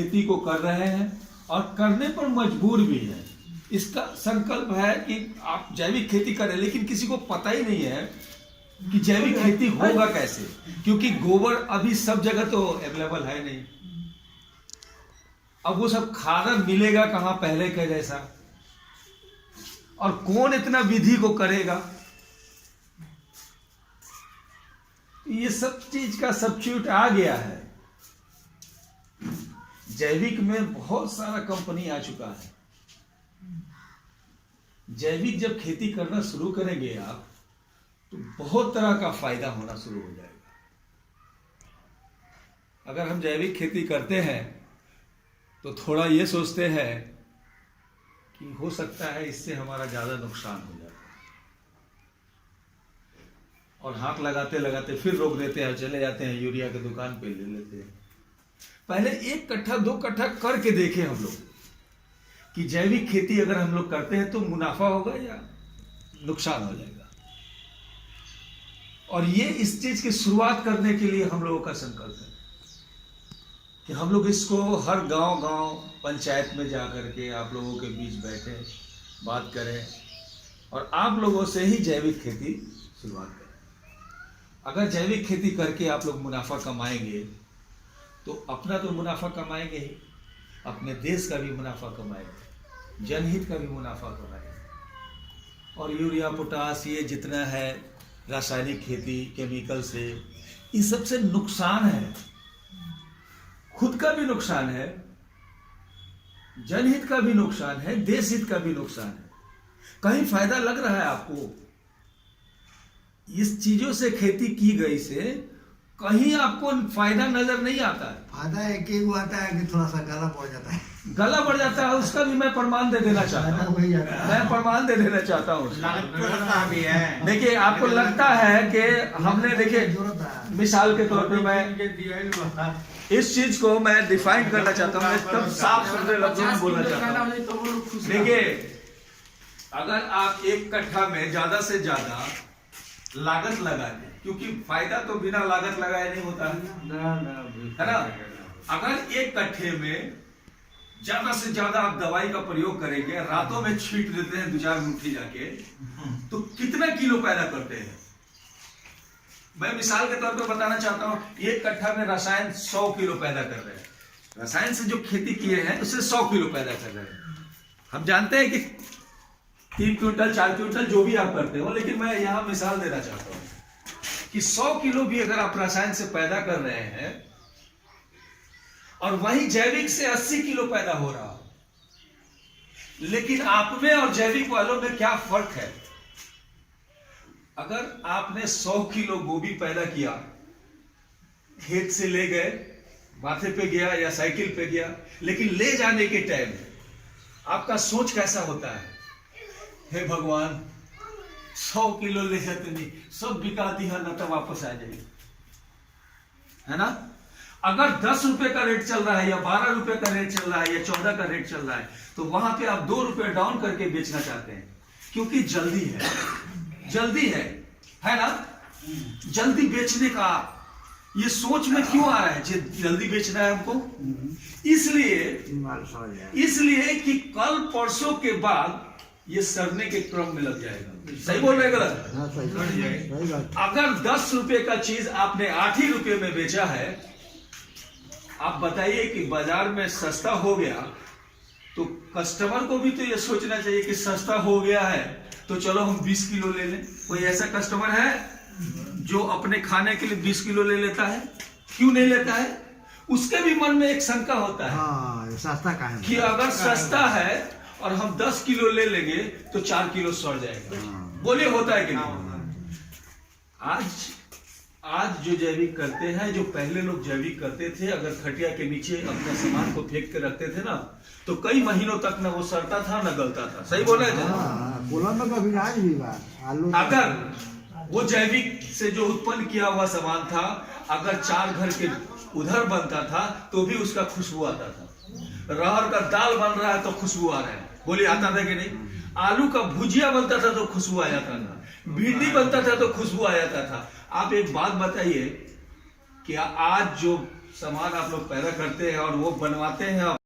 खेती को कर रहे हैं और करने पर मजबूर भी है। इसका संकल्प है कि आप जैविक खेती करें, लेकिन किसी को पता ही नहीं है कि जैविक खेती होगा कैसे, क्योंकि गोबर अभी सब जगह तो अवेलेबल है नहीं। अब वो सब खाद मिलेगा कहां पहले के जैसा, और कौन इतना विधि को करेगा। ये सब चीज का सब्स्टिट्यूट आ गया है। जैविक में बहुत सारा कंपनी आ चुका है। जैविक जब खेती करना शुरू करेंगे आप, तो बहुत तरह का फायदा होना शुरू हो जाएगा। अगर हम जैविक खेती करते हैं तो थोड़ा ये सोचते हैं कि हो सकता है इससे हमारा ज्यादा नुकसान हो जाए, और हाथ लगाते लगाते फिर रोक देते हैं, चले जाते हैं यूरिया की दुकान पे ले लेते हैं। पहले 1 कट्ठा 2 कट्ठा करके देखें हम लोग कि जैविक खेती अगर हम लोग करते हैं तो मुनाफा होगा या नुकसान हो जाएगा। और ये इस चीज की शुरुआत करने के लिए हम लोगों का संकल्प है कि हम लोग इसको हर गांव पंचायत में जा करके आप लोगों के बीच बैठे बात करें, और आप लोगों से ही जैविक खेती शुरुआत करें। अगर जैविक खेती करके आप लोग मुनाफा कमाएंगे तो अपना तो मुनाफा कमाएंगे ही, अपने देश का भी मुनाफा कमाएंगे, जनहित का भी मुनाफा कमाएंगे। और यूरिया पोटास ये जितना है रासायनिक खेती केमिकल से, इन सबसे नुकसान है, खुद का भी नुकसान है, जनहित का भी नुकसान है, देश हित का भी नुकसान है। कहीं फायदा लग रहा है आपको इस चीजों से खेती की गई से? कहीं आपको फायदा नजर नहीं आता है। फायदा एक ही हुआ आता है कि थोड़ा सा गला बढ़ जाता है। गला बढ़ जाता है, उसका भी मैं प्रमाण दे देना चाहता हूँ। मैं प्रमाण दे देना चाहता हूँ। देखिए, आपको लगता है कि हमने, देखिए मिसाल के तौर पे मैं इस चीज को मैं डिफाइन करना चाहता हूँ, एकदम साफ सुथरे लफ्जों में बोलना चाहता हूँ। देखिए, अगर आप 1 कट्ठा में ज्यादा से ज्यादा लागत लगा दें, क्योंकि फायदा तो बिना लागत लगाए नहीं होता है ना। अगर 1 कट्ठे में ज्यादा से ज्यादा आप दवाई का प्रयोग करेंगे, रातों में छींट देते हैं 2-4 मुट्ठी जाके, तो कितना किलो पैदा करते हैं? मैं मिसाल के तौर पे बताना चाहता हूं, 1 कट्ठा में रसायन 100 किलो पैदा कर रहे हैं। रसायन से जो खेती किए हैं उससे 100 किलो पैदा कर रहे हैं। हम जानते हैं कि 3 क्विंटल 4 क्विंटल जो भी आप करते हो, लेकिन मैं यहां मिसाल देना चाहता हूं कि 100 किलो भी अगर आप रसायन से पैदा कर रहे हैं और वहीं जैविक से 80 किलो पैदा हो रहा, लेकिन आप में और जैविक वालों में क्या फर्क है? अगर आपने 100 किलो गोभी पैदा किया, खेत से ले गए, माथे पे गया या साइकिल पे गया, लेकिन ले जाने के टाइम आपका सोच कैसा होता है? हे भगवान, 100 किलो ले जाते नहीं, सब बिका दिया ना, तो वापस आ जाएगी, है ना। अगर 10 रुपए का रेट चल रहा है या 12 रुपए का रेट चल रहा है या 14 का रेट चल रहा है, तो वहां पे आप 2 रुपए डाउन करके बेचना चाहते हैं, क्योंकि जल्दी है ना। जल्दी बेचने का ये सोच में क्यों आ रहा है? जल्दी बेचना है हमको, इसलिए कि कल परसों के बाद ये सड़ने के क्रम में लग जाएगा। सही बोल रहे गलत? अगर 10 रुपए का चीज आपने 8 ही रुपए में बेचा है, आप बताइए कि बाजार में सस्ता हो गया, तो कस्टमर को भी तो ये सोचना चाहिए कि सस्ता हो गया है तो चलो हम 20 किलो ले लें। कोई ऐसा कस्टमर है जो अपने खाने के लिए 20 किलो ले लेता है? क्यों नहीं लेता है? उसके भी मन में एक शंका होता है सस्ता का है, कि अगर सस्ता है और हम 10 किलो ले लेंगे तो 4 किलो सड़ जाएगा। बोलिए, होता है कि नहीं? आज जो जैविक करते हैं, जो पहले लोग जैविक करते थे, अगर खटिया के नीचे अपने सामान को फेंक के रखते थे ना, तो कई महीनों तक ना वो सड़ता था ना गलता था। सही बोल रहे थे? अगर वो जैविक से जो उत्पन्न किया हुआ सामान था, अगर 4 घर के उधर बनता था तो भी उसका खुशबू आता था। रहर का दाल बन रहा है तो खुशबू आ रहा है, बोलिए आता था कि नहीं? आलू का भुजिया बनता था तो खुशबू आ जाता था, भिंडी बनता था तो खुशबू आ जाता था। आप एक बात बताइए, क्या आज जो सामान आप लोग पैदा करते हैं और वो बनवाते हैं